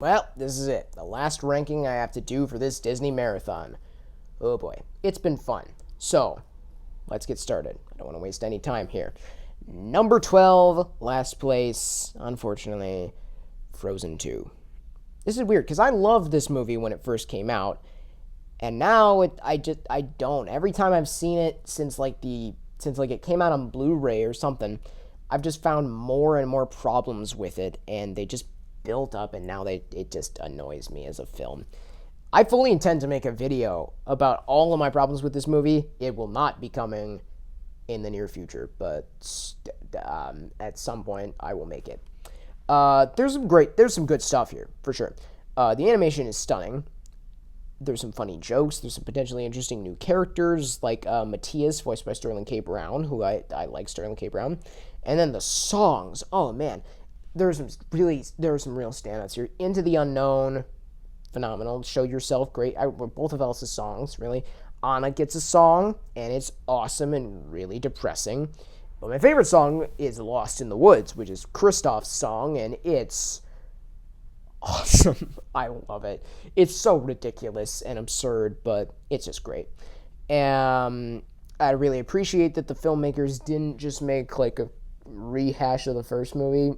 Well, this is it. The last ranking I have to do for this Disney marathon. Oh boy, it's been fun. So, let's get started. I don't want to waste any time here. Number 12, last place, unfortunately, Frozen 2. This is weird because I loved this movie when it first came out, and now I don't. Every time I've seen it since it came out on Blu-ray or something, I've just found more and more problems with it, and they just built up, and now it just annoys me as a film. I fully intend to make a video about all of my problems with this movie. It will not be coming in the near future, but at some point I will make it. There's some good stuff here for sure. The animation is stunning. There's some funny jokes. There's some potentially interesting new characters like Matthias, voiced by Sterling K. Brown, who I like Sterling K. Brown. And then the songs. Oh man, there are some real standouts here. Into the Unknown, phenomenal. Show Yourself, great. Both of Elsa's songs, really. Anna gets a song, and it's awesome and really depressing. But my favorite song is Lost in the Woods, which is Kristoff's song, and it's awesome. I love it. It's so ridiculous and absurd, but it's just great. I really appreciate that the filmmakers didn't just make like a rehash of the first movie,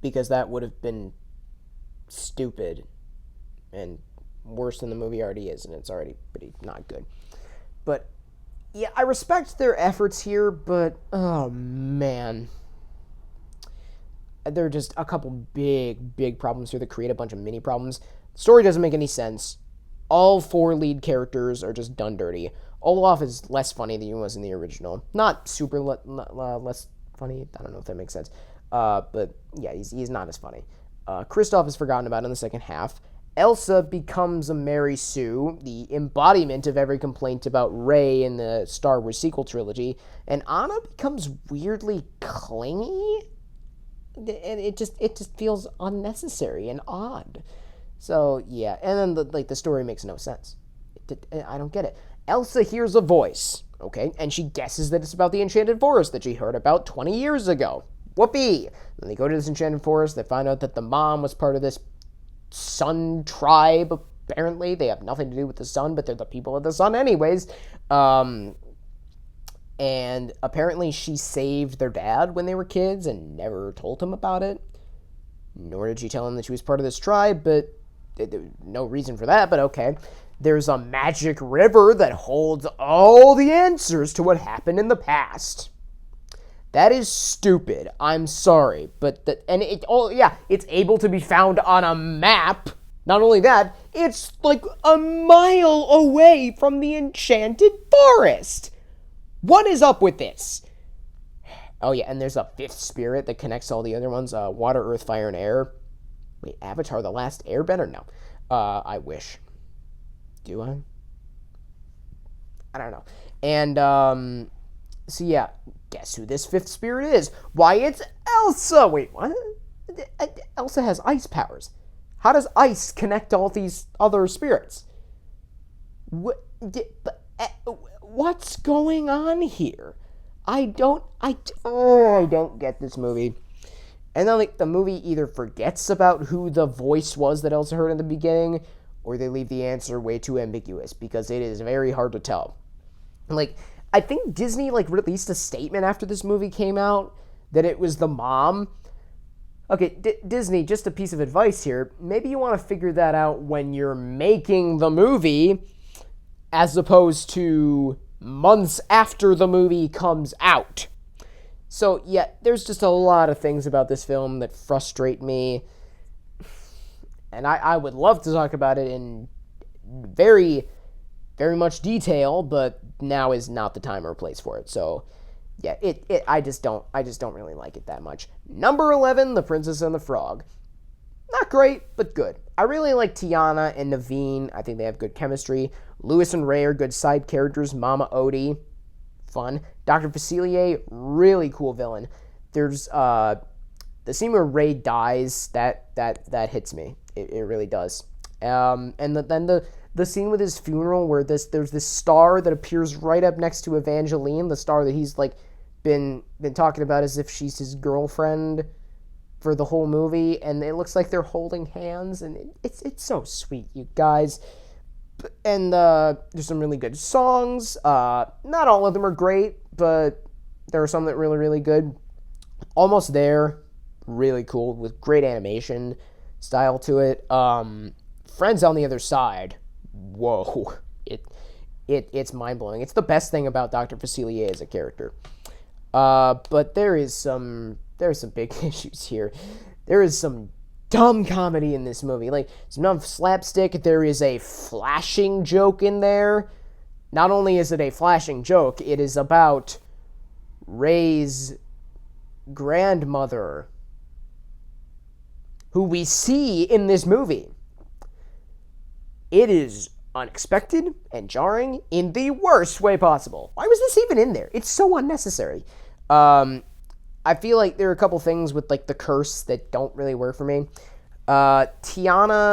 because that would have been stupid and worse than the movie already is, and it's already pretty not good. But yeah, I respect their efforts here, but oh man, there are just a couple big problems here that create a bunch of mini problems. The story doesn't make any sense. All four lead characters are just done dirty. Olaf is less funny than he was in the original. Not super less funny. I don't know if that makes sense. But yeah, he's not as funny. Kristoff is forgotten about in the second half. Elsa becomes a Mary Sue, the embodiment of every complaint about Rey in the Star Wars sequel trilogy. And Anna becomes weirdly clingy. And it just feels unnecessary and odd. So yeah, and then the story makes no sense. I don't get it. Elsa hears a voice, okay, and she guesses that it's about the Enchanted Forest that she heard about 20 years ago. Whoopee! Then they go to this Enchanted Forest. They find out that the mom was part of this sun tribe. Apparently, they have nothing to do with the sun, but they're the people of the sun anyways. And apparently she saved their dad when they were kids and never told him about it. Nor did she tell him that she was part of this tribe, but there's no reason for that, but okay. There's a magic river that holds all the answers to what happened in the past. That is stupid. I'm sorry, but it's able to be found on a map. Not only that, it's like a mile away from the Enchanted Forest. What is up with this? Oh yeah, and there's a fifth spirit that connects all the other ones. Water, Earth, Fire, and Air. Wait, Avatar: The Last Airbender? No. I wish. Do I? I don't know. And so yeah, guess who this fifth spirit is? Why, it's Elsa! Wait, what? Elsa has ice powers. How does ice connect all these other spirits? What's going on here? I don't get this movie. And then the movie either forgets about who the voice was that Elsa heard in the beginning, or they leave the answer way too ambiguous, because it is very hard to tell. I think Disney released a statement after this movie came out that it was the mom. Okay, Disney, just a piece of advice here. Maybe you want to figure that out when you're making the movie, as opposed to months after the movie comes out. So yeah, there's just a lot of things about this film that frustrate me. And I would love to talk about it in very, very much detail, but now is not the time or place for it. So yeah, I just don't really like it that much. Number 11, The Princess and the Frog. Not great, but good. I really like Tiana and Naveen. I think they have good chemistry. Louis and Ray are good side characters. Mama Odie, fun. Dr. Facilier, really cool villain. There's the scene where Ray dies. That hits me. It really does. And then the scene with his funeral, where there's this star that appears right up next to Evangeline, the star that he's been talking about as if she's his girlfriend for the whole movie, and it looks like they're holding hands, and it's so sweet, you guys. And there's some really good songs. Not all of them are great, but there are some that are really, really good. Almost There, really cool, with great animation style to it. Friends on the Other Side, whoa, it's mind-blowing. It's the best thing about Dr. Facilier as a character. But there's some big issues here. There is some dumb comedy in this movie. Like, it's enough slapstick. There is a flashing joke in there. Not only is it a flashing joke, it is about Ray's grandmother, who we see in this movie. It is unexpected and jarring in the worst way possible. Why was this even in there? It's so unnecessary. I feel like there are a couple things with, like, the curse that don't really work for me. Naveen,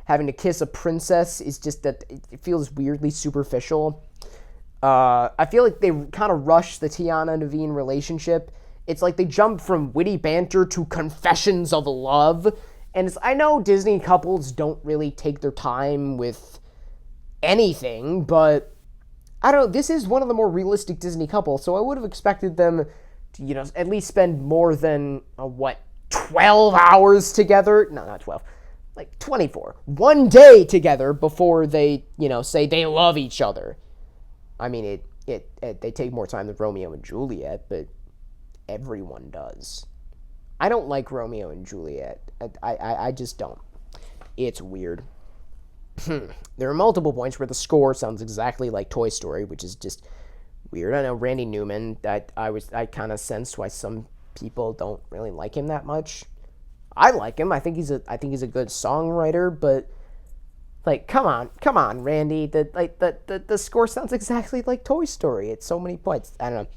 having to kiss a princess is just that it feels weirdly superficial. I feel like they kind of rushed the Tiana-Naveen relationship. It's like they jumped from witty banter to confessions of love. And I know Disney couples don't really take their time with anything, but I don't know, this is one of the more realistic Disney couples, so I would have expected them to, at least spend more than, 12 hours together? No, not 12. Like 24. One day together before they, say they love each other. I mean, they take more time than Romeo and Juliet, but everyone does. I don't like Romeo and Juliet. I just don't. It's weird. There are multiple points where the score sounds exactly like Toy Story, which is just weird. I know Randy Newman, I kind of sensed why some people don't really like him that much. I like him. I think he's a good songwriter, but like, come on, Randy. The score sounds exactly like Toy Story. It's so many points. I don't know.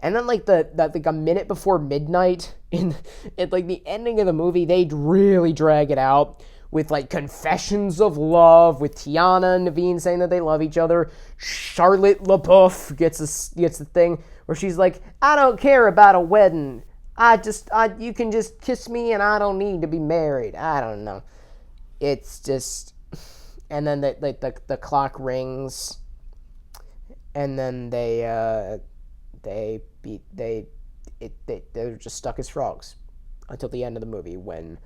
And then like like a minute before midnight in like the ending of the movie, they'd really drag it out with like confessions of love, with Tiana and Naveen saying that they love each other. Charlotte LaBeouf gets the thing where she's like, I don't care about a wedding. You can just kiss me and I don't need to be married. I don't know. It's just, and then the clock rings, and then they're just stuck as frogs until the end of the movie, when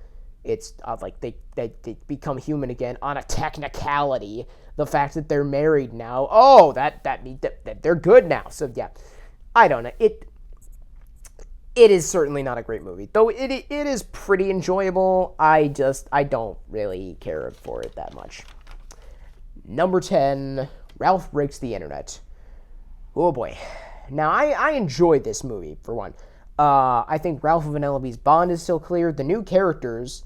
it's like they become human again on a technicality. The fact that they're married now, that means that they're good now. So yeah, I don't know. It is certainly not a great movie, though it is pretty enjoyable. I don't really care for it that much. Number 10, Ralph Breaks the Internet. Oh boy. Now, I enjoyed this movie, for one. I think Ralph and Vanellope's bond is still clear. The new characters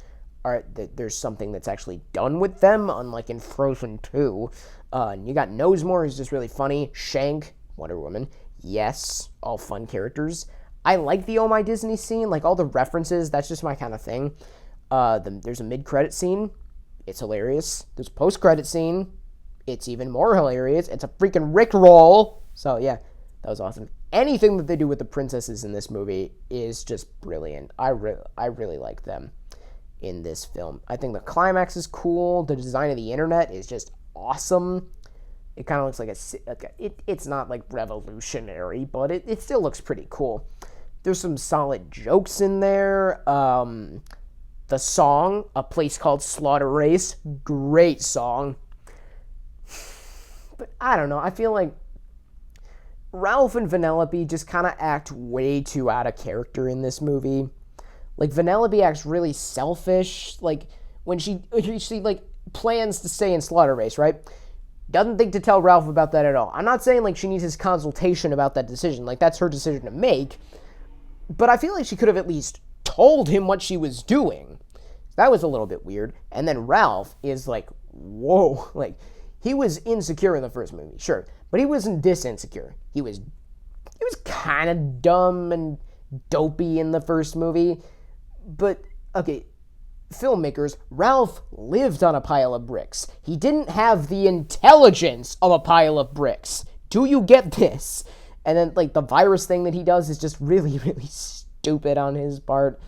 there's something that's actually done with them, unlike in Frozen 2. You got Nosmore, who's just really funny. Shank, Wonder Woman. Yes, all fun characters. I like the Oh My Disney scene, like all the references, that's just my kind of thing. There's a mid-credit scene. It's hilarious. There's a post-credit scene. It's even more hilarious. It's a freaking Rickroll. So, yeah, that was awesome. Anything that they do with the princesses in this movie is just brilliant. I really like them in this film. I think the climax is cool. The design of the internet is just awesome. It kind of looks like it's not like revolutionary, but it still looks pretty cool. There's some solid jokes in there. The song, A Place Called Slaughter Race, great song. But I don't know, I feel like Ralph and Vanellope just kind of act way too out of character in this movie. Like, Vanellope acts really selfish, like, when she like, plans to stay in Slaughter Race, right? Doesn't think to tell Ralph about that at all. I'm not saying, like, she needs his consultation about that decision. Like, that's her decision to make. But I feel like she could have at least told him what she was doing. That was a little bit weird. And then Ralph is like, whoa. Like, he was insecure in the first movie, sure. But he wasn't this insecure. He was kind of dumb and dopey in the first movie. But, okay, filmmakers, Ralph lived on a pile of bricks. He didn't have the intelligence of a pile of bricks. Do you get this? And then, like, the virus thing that he does is just really, really stupid on his part.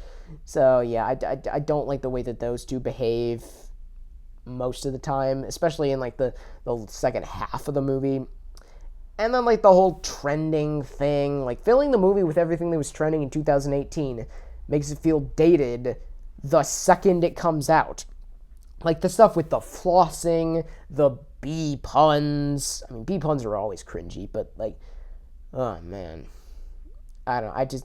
So, yeah, I don't like the way that those two behave most of the time, especially in, like, the second half of the movie. And then, like, the whole trending thing, like, filling the movie with everything that was trending in 2018 makes it feel dated the second it comes out. Like, the stuff with the flossing, the bee puns. I mean, bee puns are always cringy, but, like, oh, man. I don't know,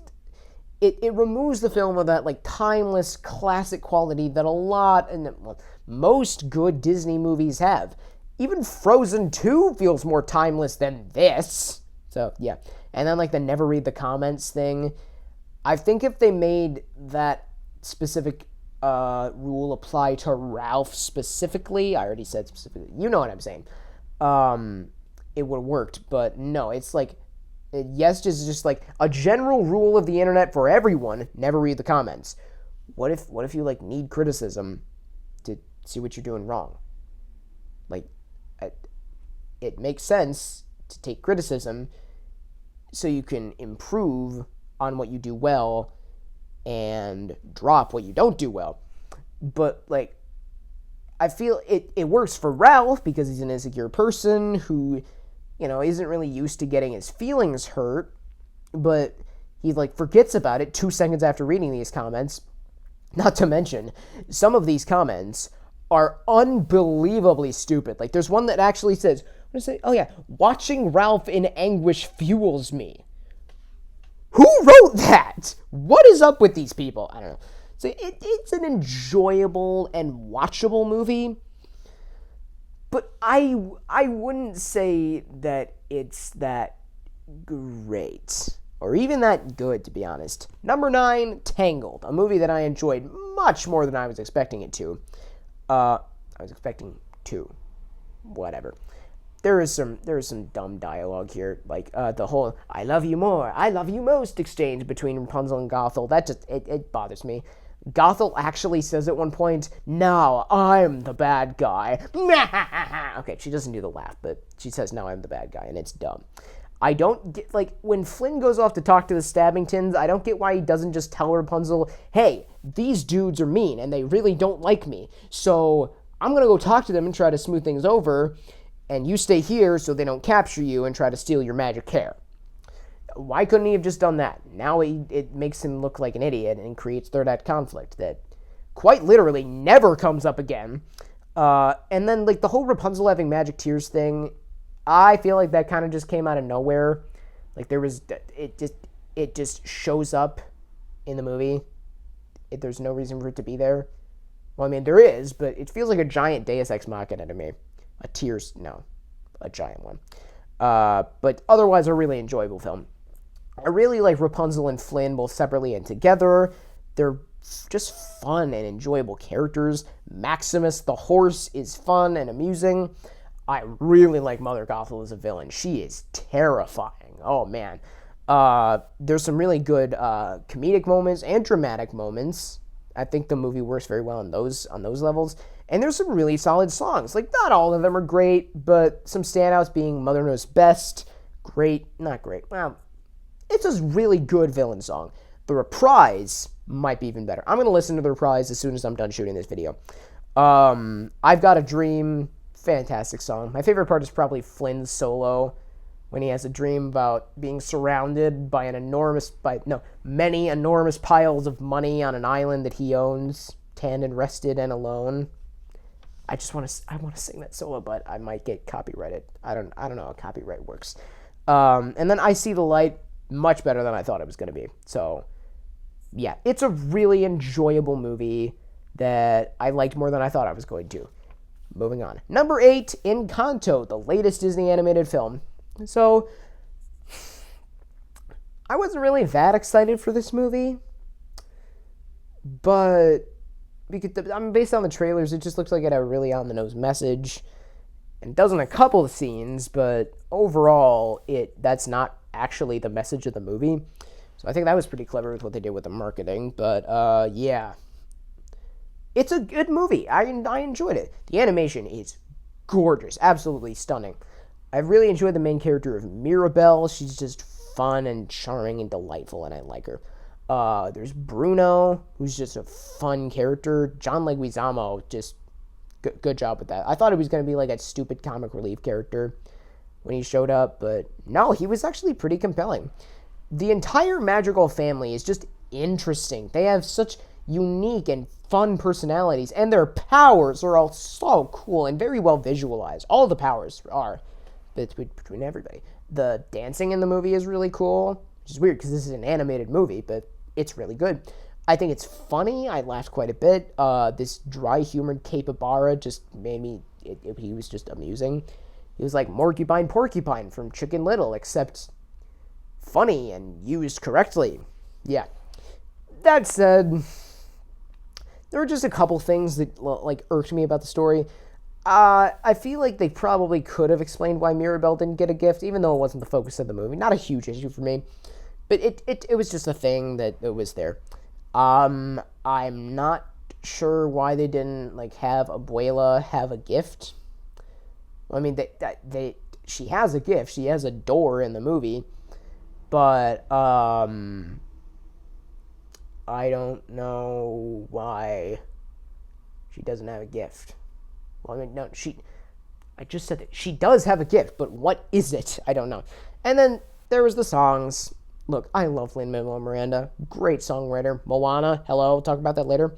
It removes the film of that, like, timeless, classic quality that a lot, and well, most good Disney movies have. Even Frozen 2 feels more timeless than this. So, yeah. And then, like, the never read the comments thing. I think if they made that specific rule apply to Ralph specifically, I already said specifically, you know what I'm saying, it would have worked. But no, it's like, yes, just like a general rule of the internet for everyone, never read the comments. What if you, like, need criticism to see what you're doing wrong? Like, it makes sense to take criticism so you can improve on what you do well and drop what you don't do well. But, like, I feel it works for Ralph because he's an insecure person who, you know, isn't really used to getting his feelings hurt, but he, like, forgets about it 2 seconds after reading these comments. Not to mention, some of these comments are unbelievably stupid. Like, there's one that actually says, what does it say? Oh, yeah, watching Ralph in anguish fuels me. Who wrote that? What is up with these people? I don't know. So it's an enjoyable and watchable movie, but I wouldn't say that it's that great or even that good, to be honest. Number 9, Tangled, a movie that I enjoyed much more than I was expecting it to. I was expecting 2. Whatever. There is some dumb dialogue here, like the whole "I love you more, I love you most" exchange between Rapunzel and Gothel. That just it bothers me. Gothel actually says at one point, "Now I'm the bad guy." Okay, she doesn't do the laugh, but she says, "Now I'm the bad guy," and it's dumb. I don't get, like, when Flynn goes off to talk to the Stabbingtons, I don't get why he doesn't just tell Rapunzel, "Hey, these dudes are mean and they really don't like me, so I'm gonna go talk to them and try to smooth things over, and you stay here so they don't capture you and try to steal your magic hair." Why couldn't he have just done that? Now it makes him look like an idiot and creates third act conflict that quite literally never comes up again. And then, like, the whole Rapunzel having magic tears thing, I feel like that kind of just came out of nowhere. Like, it just shows up in the movie. There's no reason for it to be there. Well, I mean, there is, but it feels like a giant Deus Ex Machina to me. A giant one. But otherwise, a really enjoyable film. I really like Rapunzel and Flynn both separately and together. They're just fun and enjoyable characters. Maximus the horse is fun and amusing. I really like Mother Gothel as a villain. She is terrifying. Oh, man. There's some really good comedic moments and dramatic moments. I think the movie works very well on those levels. And there's some really solid songs. Like, not all of them are great, but some standouts being Mother Knows Best. Great. Not great. Well, it's a really good villain song. The Reprise might be even better. I'm going to listen to The Reprise as soon as I'm done shooting this video. I've Got a Dream. Fantastic song. My favorite part is probably Flynn's solo when he has a dream about being surrounded by many enormous piles of money on an island that he owns, tanned and rested and alone. I want to sing that solo, but I might get copyrighted. I don't know how copyright works. And then I See the Light, much better than I thought it was going to be. So, yeah, it's a really enjoyable movie that I liked more than I thought I was going to. Moving on. Number 8, Encanto, the latest Disney animated film. So, I wasn't really that excited for this movie, but based on the trailers, it just looks like it had a really on-the-nose message. And does in a couple of scenes, but overall, that's not actually the message of the movie. So I think that was pretty clever with what they did with the marketing. But, yeah. It's a good movie. I enjoyed it. The animation is gorgeous. Absolutely stunning. I really enjoyed the main character of Mirabelle. She's just fun and charming and delightful, and I like her. There's Bruno, who's just a fun character. John Leguizamo, just good job with that. I thought it was going to be like a stupid comic relief character when he showed up, but no, he was actually pretty compelling. The entire magical family is just interesting. They have such unique and fun personalities, and their powers are all so cool and very well visualized. All the powers are between everybody. The dancing in the movie is really cool, which is weird because this is an animated movie, but it's really good. I think it's funny. I laughed quite a bit. This dry-humored capybara just made me... he was just amusing. He was like Morcupine Porcupine from Chicken Little, except funny and used correctly. Yeah. That said, there were just a couple things that like irked me about the story. I feel like they probably could have explained why Mirabelle didn't get a gift, even though it wasn't the focus of the movie. Not a huge issue for me, but it was just a thing that it was there. I'm not sure why they didn't like have Abuela have a gift. I mean, she has a gift. She has a door in the movie, but I don't know why she doesn't have a gift. Well, I mean, no, I just said that she does have a gift, but what is it? I don't know. And then there was the songs. Look, I love Lin-Manuel Miranda. Great songwriter. Moana, hello, we'll talk about that later.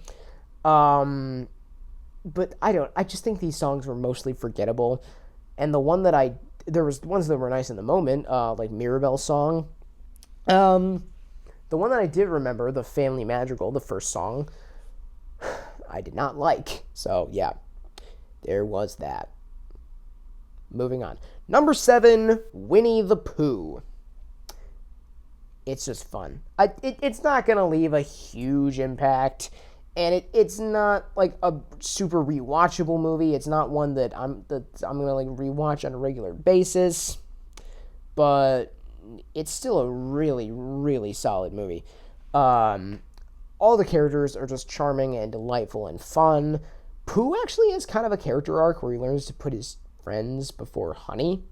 But I just think these songs were mostly forgettable. And there was ones that were nice in the moment, like Mirabelle's song. The one that I did remember, the Family Madrigal, the first song, I did not like. So, yeah, there was that. Moving on. Number 7, Winnie the Pooh. It's just fun. It's not going to leave a huge impact, and it's not like a super rewatchable movie. It's not one that I'm going to like rewatch on a regular basis, but it's still a really, really solid movie. All the characters are just charming and delightful and fun. Pooh actually has kind of a character arc where he learns to put his friends before honey.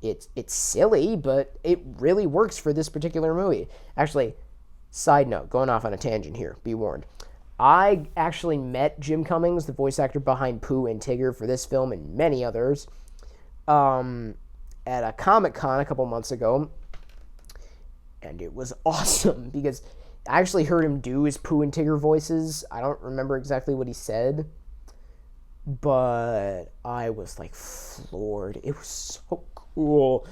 It's silly, but it really works for this particular movie. Actually, side note, going off on a tangent here, be warned. I actually met Jim Cummings, the voice actor behind Pooh and Tigger for this film and many others, at a Comic-Con a couple months ago, and it was awesome because I actually heard him do his Pooh and Tigger voices. I don't remember exactly what he said, but I was like floored. It was so cool.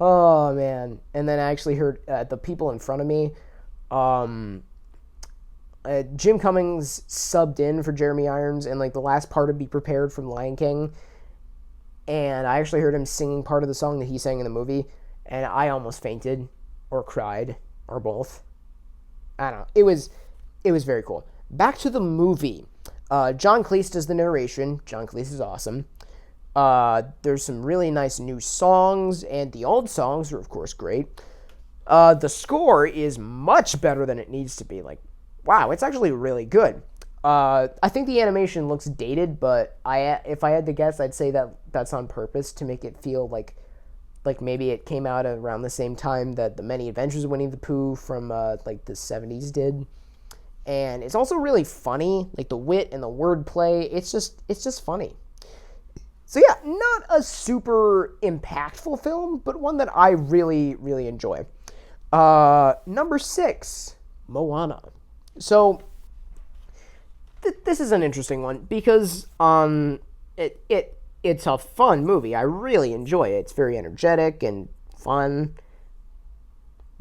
Oh man. And then I actually heard the people in front of me, Jim Cummings subbed in for Jeremy Irons in like the last part of Be Prepared from Lion King, and I actually heard him singing part of the song that he sang in the movie, and I almost fainted or cried or both. I don't know. It was very cool. Back to the movie. John Cleese does the narration. John Cleese is awesome. There's some really nice new songs, and the old songs are, of course, great. The score is much better than it needs to be. Like, wow, it's actually really good. I think the animation looks dated, but if I had to guess, I'd say that that's on purpose to make it feel like maybe it came out around the same time that The Many Adventures of Winnie the Pooh from like the 70s did. And it's also really funny, like the wit and the wordplay. It's just funny. So yeah, not a super impactful film, but one that I really, really enjoy. Number 6, Moana. So this is an interesting one because it's a fun movie. I really enjoy it. It's very energetic and fun.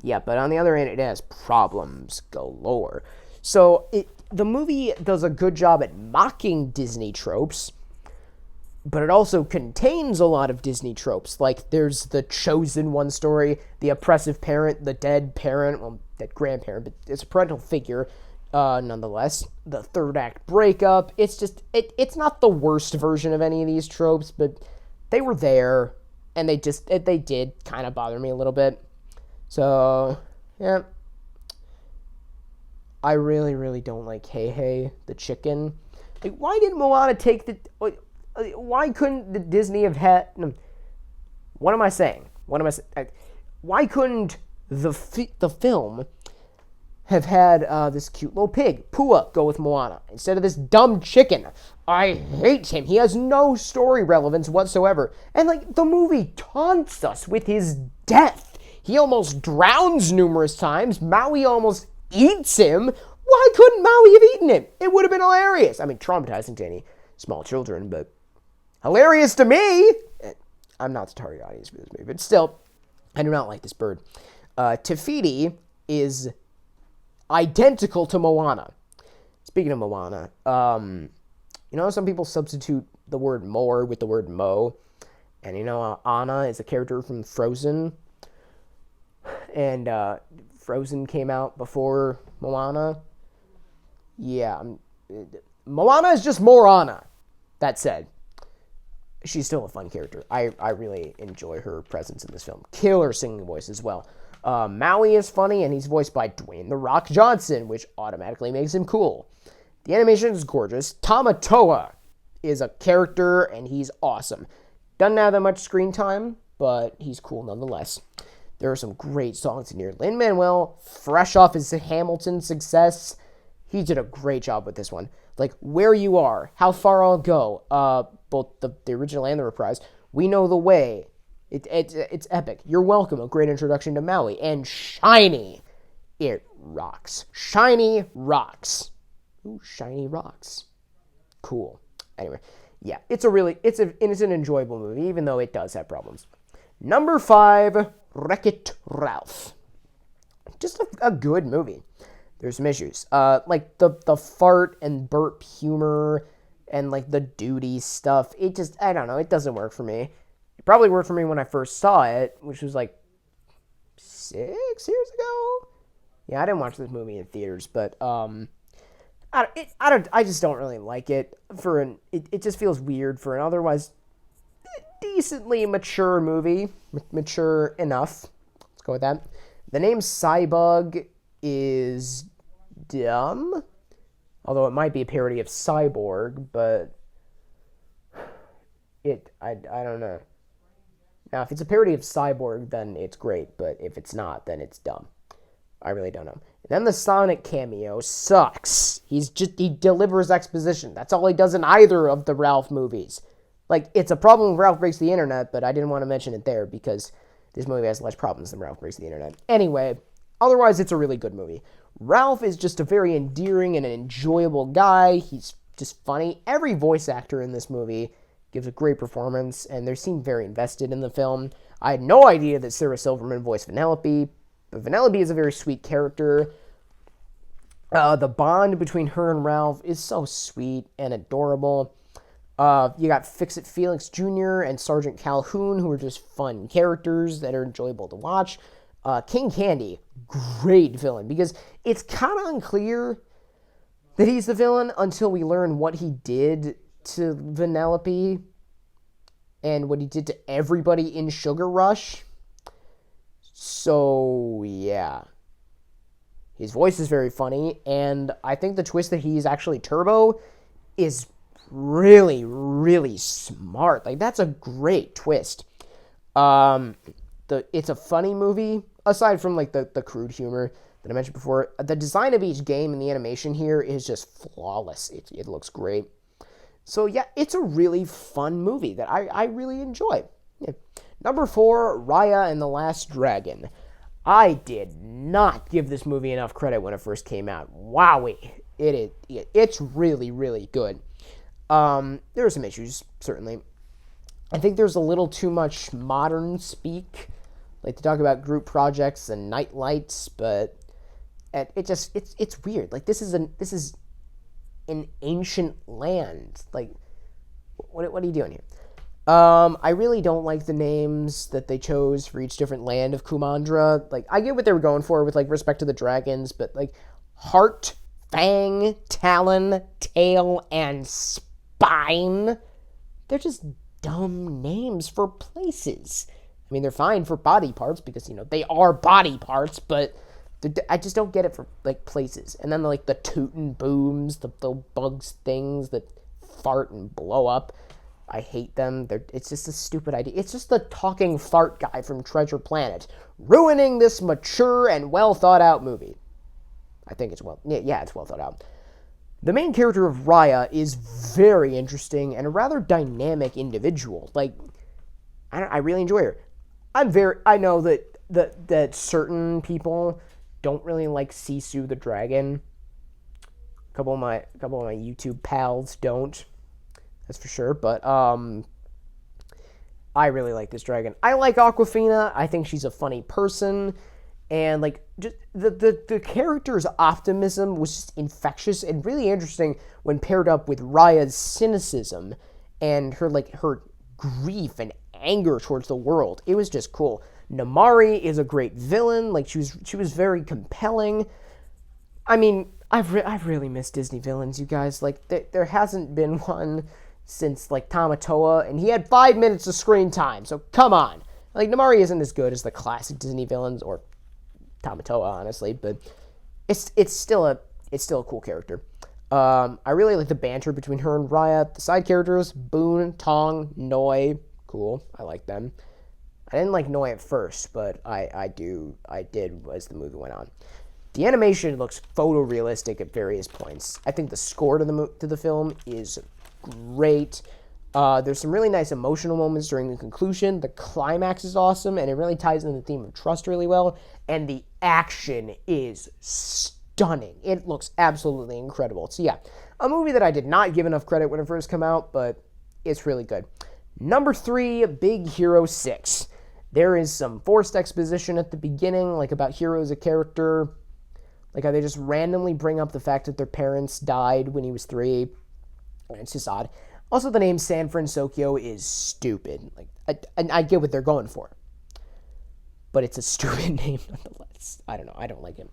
Yeah, but on the other hand, it has problems galore. So the movie does a good job at mocking Disney tropes, but it also contains a lot of Disney tropes. Like, there's the chosen one story, the oppressive parent, the dead parent, well, dead grandparent, but it's a parental figure, nonetheless. The third act breakup. It's just, it's not the worst version of any of these tropes, but they were there, and they did kind of bother me a little bit. So, yeah. I really, really don't like Hey Hey, the chicken. Like, why didn't Moana take the... Why couldn't the Disney have had... What am I saying? Why couldn't the film have had this cute little pig, Pua, go with Moana instead of this dumb chicken. I hate him. He has no story relevance whatsoever. And, like, the movie taunts us with his death. He almost drowns numerous times. Maui almost eats him. Why couldn't Maui have eaten him? It would have been hilarious. I mean, traumatizing to any small children, but hilarious to me. I'm not the target audience for this movie, but still, I do not like this bird. Te is identical to Moana. Speaking of Moana, some people substitute the word more with the word mo, and Anna is a character from Frozen, and Frozen came out before Moana. Yeah, Moana is just more Anna. That said, she's still a fun character. I really enjoy her presence in this film. Killer singing voice as well. Maui is funny, and he's voiced by Dwayne "The Rock" Johnson, which automatically makes him cool. The animation is gorgeous. Tamatoa is a character, and he's awesome. Doesn't have that much screen time, but he's cool nonetheless. There are some great songs in here. Lin-Manuel, fresh off his Hamilton success, he did a great job with this one. Like, Where You Are, How Far I'll Go, both the original and the reprise, We Know the Way. It's epic. You're Welcome, a great introduction to Maui. And Shiny, it rocks. Shiny rocks. Ooh, shiny rocks. Cool. Anyway, yeah, it's an enjoyable movie, even though it does have problems. Number 5, Wreck-It Ralph. Just a good movie. There's some issues. Like the fart and burp humor and like the duty stuff. I don't know, it doesn't work for me. It probably worked for me when I first saw it, which was like 6 years ago. Yeah, I didn't watch this movie in theaters, but I just don't really like it. It just feels weird for an otherwise decently mature movie. Mature enough. Let's go with that. The name Cybug is dumb, although it might be a parody of Cyborg, but I don't know. Now, if it's a parody of Cyborg, then it's great, but if it's not, then it's dumb. I really don't know. And then the Sonic cameo sucks. He delivers exposition. That's all he does in either of the Ralph movies. Like, it's a problem with Ralph Breaks the Internet, but I didn't want to mention it there because this movie has less problems than Ralph Breaks the Internet. Anyway, otherwise, it's a really good movie. Ralph is just a very endearing and an enjoyable guy. He's just funny. Every voice actor in this movie gives a great performance, and they seem very invested in the film. I had no idea that Sarah Silverman voiced Vanellope, but Vanellope is a very sweet character. The bond between her and Ralph is so sweet and adorable. You got Fix-It Felix Jr. and Sergeant Calhoun, who are just fun characters that are enjoyable to watch. King Candy, great villain, because it's kind of unclear that he's the villain until we learn what he did to Vanellope and what he did to everybody in Sugar Rush. So, yeah. His voice is very funny, and I think the twist that he's actually Turbo is really, really smart. Like, that's a great twist. It's a funny movie, aside from, like, the crude humor that I mentioned before. The design of each game and the animation here is just flawless. It looks great. So, yeah, it's a really fun movie that I really enjoy. Yeah. Number 4, Raya and the Last Dragon. I did not give this movie enough credit when it first came out. Wowie. It's really, really good. There are some issues, certainly. I think there's a little too much modern speak, like to talk about group projects and night lights, but it's weird. Like, this is an ancient land. Like, what are you doing here? I really don't like the names that they chose for each different land of Kumandra. Like, I get what they were going for with, like, respect to the dragons, but, like, Heart, Fang, Talon, Tail, and Spine, they're just dumb names for places. I mean, they're fine for body parts because, they are body parts, but I just don't get it for, like, places. And then, like, the tootin' booms, the bugs things that fart and blow up. I hate them. It's just a stupid idea. It's just the talking fart guy from Treasure Planet ruining this mature and well thought out movie. I think it's it's well thought out. The main character of Raya is very interesting and a rather dynamic individual. Like, I really enjoy her. I know that certain people don't really like Sisu the dragon. A couple of my YouTube pals don't. That's for sure. But I really like this dragon. I like Awkwafina. I think she's a funny person. And like just the character's optimism was just infectious and really interesting when paired up with Raya's cynicism and her grief and anger towards the world. It was just cool. Namari is a great villain. Like she was very compelling. I mean, I've really missed Disney villains, you guys. Like there hasn't been one since like Tamatoa, and he had 5 minutes of screen time. So come on. Like Namari isn't as good as the classic Disney villains or Tamatoa, honestly, but it's still a cool character. I really like the banter between her and Raya. The side characters, Boone, Tong, Noi, cool. I like them. I didn't like Noi at first, but I did as the movie went on. The animation looks photorealistic at various points. I think the score to the film is great. There's some really nice emotional moments during the conclusion. The climax is awesome, and it really ties into the theme of trust really well. And the action is stunning. It looks absolutely incredible. So yeah, a movie that I did not give enough credit when it first came out, but it's really good. Number 3, Big Hero 6. There is some forced exposition at the beginning, like about Hero as a character. Like how they just randomly bring up the fact that their parents died when he was 3. And it's just odd. Also, the name San Francisco is stupid. Like, I get what they're going for. But it's a stupid name nonetheless. I don't know. I don't like him.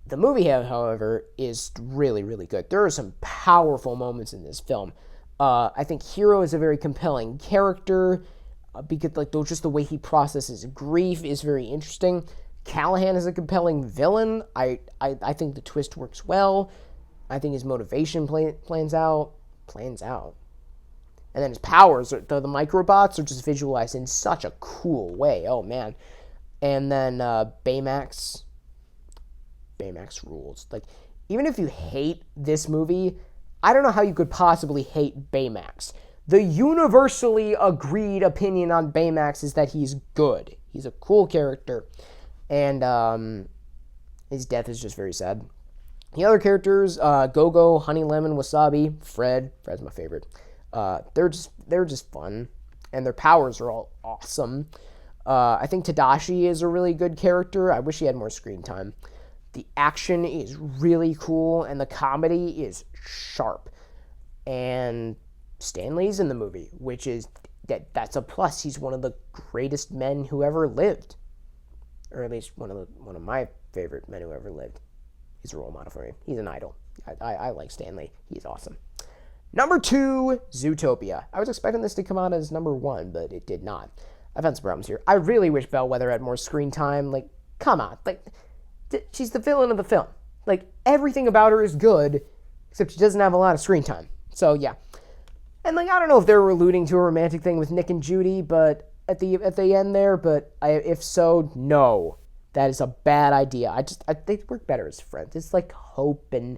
The movie, however, is really, really good. There are some powerful moments in this film. I think Hero is a very compelling character because, like, just the way he processes grief is very interesting. Callahan is a compelling villain. I think the twist works well. I think his motivation plans out. And then his powers, the microbots, are just visualized in such a cool way. Oh, man. And then Baymax. Baymax rules. Like, even if you hate this movie, I don't know how you could possibly hate Baymax. The universally agreed opinion on Baymax is that he's good. He's a cool character. And his death is just very sad. The other characters, Go-Go, Honey Lemon, Wasabi, Fred's my favorite. They're just fun, and their powers are all awesome. I think Tadashi is a really good character. I wish he had more screen time. The action is really cool, and the comedy is sharp. And Stan Lee's in the movie, which is that's a plus. He's one of the greatest men who ever lived, or at least one of my favorite men who ever lived. He's a role model for me. He's an idol. I like Stan Lee. He's awesome. Number 2, Zootopia. I was expecting this to come out as number 1, but it did not. I've had some problems here. I really wish Bellwether had more screen time. Like, come on. Like, she's the villain of the film. Like, everything about her is good, except she doesn't have a lot of screen time. So, yeah. And, like, I don't know if they were alluding to a romantic thing with Nick and Judy, but at the end there, but if so, no. That is a bad idea. They work better as friends. It's like Hope and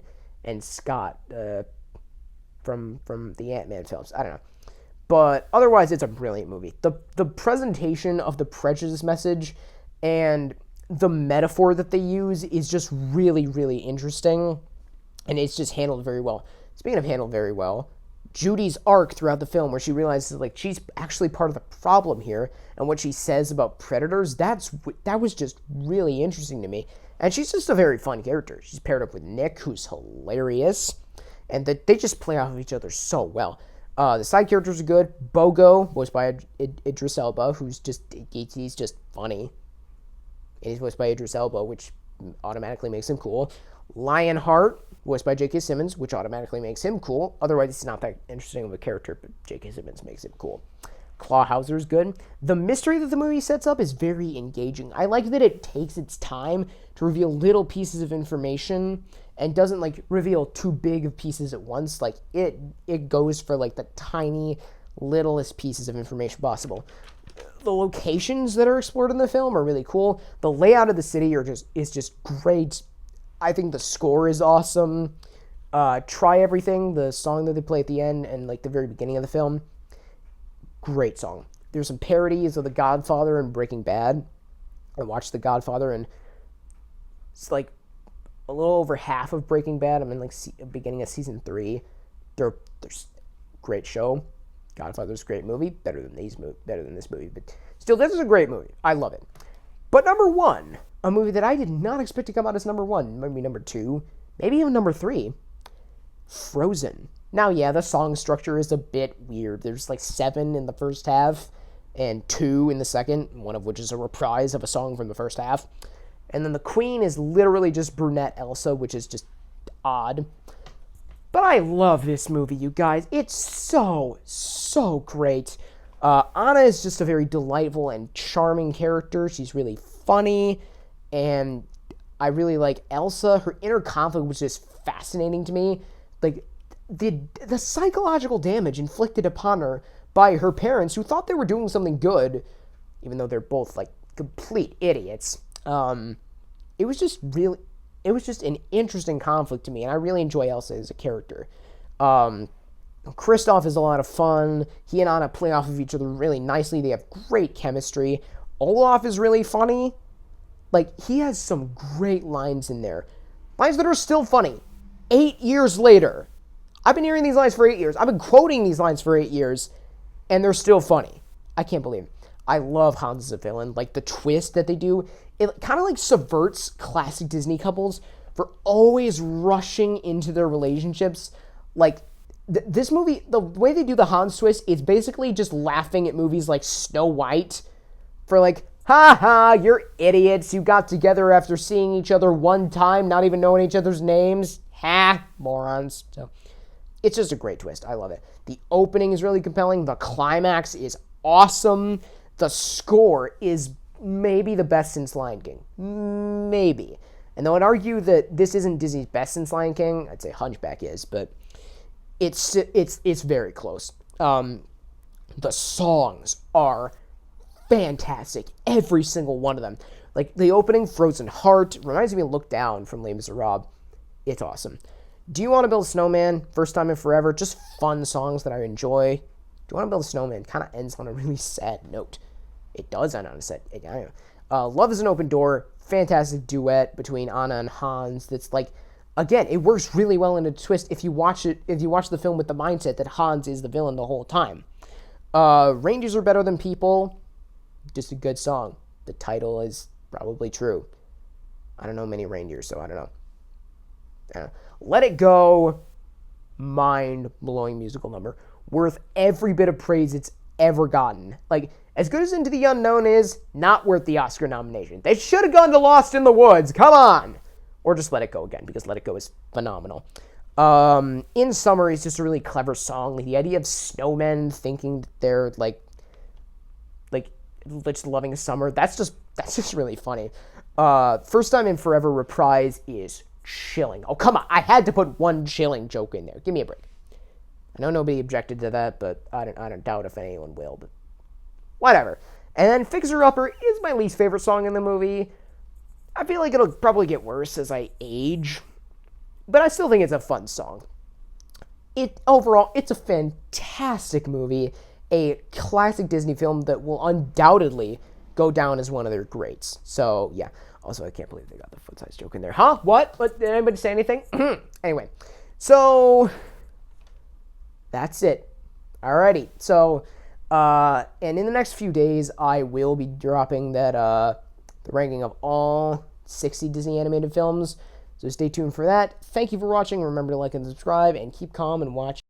Scott from the Ant-Man films. I don't know. But otherwise, it's a brilliant movie. The presentation of the prejudice message and the metaphor that they use is just really, really interesting. And it's just handled very well. Speaking of handled very well, Judy's arc throughout the film where she realizes like she's actually part of the problem here, and what she says about predators, that was just really interesting to me. And she's just a very fun character. She's paired up with Nick, who's hilarious, and they just play off of each other so well. The side characters are good. Bogo, voiced by Idris Elba, he's just funny. And he's voiced by Idris Elba, which automatically makes him cool. Lionheart, voiced by J.K. Simmons, which automatically makes him cool. Otherwise, he's not that interesting of a character, but J.K. Simmons makes him cool. Clawhauser's good. The mystery that the movie sets up is very engaging. I like that it takes its time to reveal little pieces of information and doesn't, like, reveal too big of pieces at once. Like, it goes for, like, the tiny, littlest pieces of information possible. The locations that are explored in the film are really cool. The layout of the city is just great. I think the score is awesome. Try Everything, the song that they play at the end and like the very beginning of the film, great song. There's some parodies of The Godfather and Breaking Bad. I watched The Godfather, and it's like a little over half of Breaking Bad. I'm in like beginning of season 3. There's great show. Godfather's a great movie, better than this movie, but still, this is a great movie. I love it. But number 1, a movie that I did not expect to come out as number 1, maybe number 2, maybe even number 3, Frozen. Now, yeah, the song structure is a bit weird. There's like 7 in the first half and 2 in the second, one of which is a reprise of a song from the first half. And then the queen is literally just brunette Elsa, which is just odd. But I love this movie, you guys. It's so great. Anna is just a very delightful and charming character. She's really funny, and I really like Elsa. Her inner conflict was just fascinating to me. Like, the psychological damage inflicted upon her by her parents, who thought they were doing something good, even though they're both, like, complete idiots. It was just an interesting conflict to me, and I really enjoy Elsa as a character. Kristoff is a lot of fun. He and Anna play off of each other really nicely. They have great chemistry. Olaf is really funny. Like, he has some great lines in there. Lines that are still funny. 8 years later. I've been hearing these lines for 8 years. I've been quoting these lines for 8 years, and they're still funny. I can't believe it. I love Hans as a villain. Like, the twist that they do, it kind of like subverts classic Disney couples for always rushing into their relationships. Like, this movie, the way they do the Hans twist, it's basically just laughing at movies like Snow White for like, ha ha, you're idiots. You got together after seeing each other one time, not even knowing each other's names. Ha, morons. So, it's just a great twist. I love it. The opening is really compelling. The climax is awesome. The score is maybe the best since Lion King. Maybe. And though I'd argue that this isn't Disney's best since Lion King, I'd say Hunchback is, but it's very close. The songs are fantastic. Every single one of them. Like, the opening, Frozen Heart, reminds me of Look Down from Les Miserables. It's awesome. Do You Want to Build a Snowman? First Time in Forever. Just fun songs that I enjoy. Do You Want to Build a Snowman? Kind of ends on a really sad note. It does end on a sad. Love is an Open Door. Fantastic duet between Anna and Hans. That's like, again, it works really well in a twist if you watch the film with the mindset that Hans is the villain the whole time. Rangers Are Better Than People. Just a good song. The title is probably true. I don't know many reindeers, so I don't know. Let It Go. Mind-blowing musical number. Worth every bit of praise it's ever gotten. Like, as good as Into the Unknown is, not worth the Oscar nomination. They should have gone to Lost in the Woods. Come on. Or just Let It Go again, because Let It Go is phenomenal. In Summer is just a really clever song. Like, the idea of snowmen thinking that they're like just loving summer. That's just really funny. First Time in Forever reprise is chilling. Oh, come on. I had to put one chilling joke in there. Give me a break. I know nobody objected to that, but I don't doubt if anyone will, but whatever. And then Fixer Upper is my least favorite song in the movie. I feel like it'll probably get worse as I age, but I still think it's a fun song. Overall, it's a fantastic movie, a classic Disney film that will undoubtedly go down as one of their greats. So, yeah. Also, I can't believe they got the foot size joke in there. Huh? What? Did anybody say anything? Anyway, so that's it. Alrighty. So, and in the next few days, I will be dropping the ranking of all 60 Disney animated films. So stay tuned for that. Thank you for watching. Remember to like and subscribe, and keep calm and watch.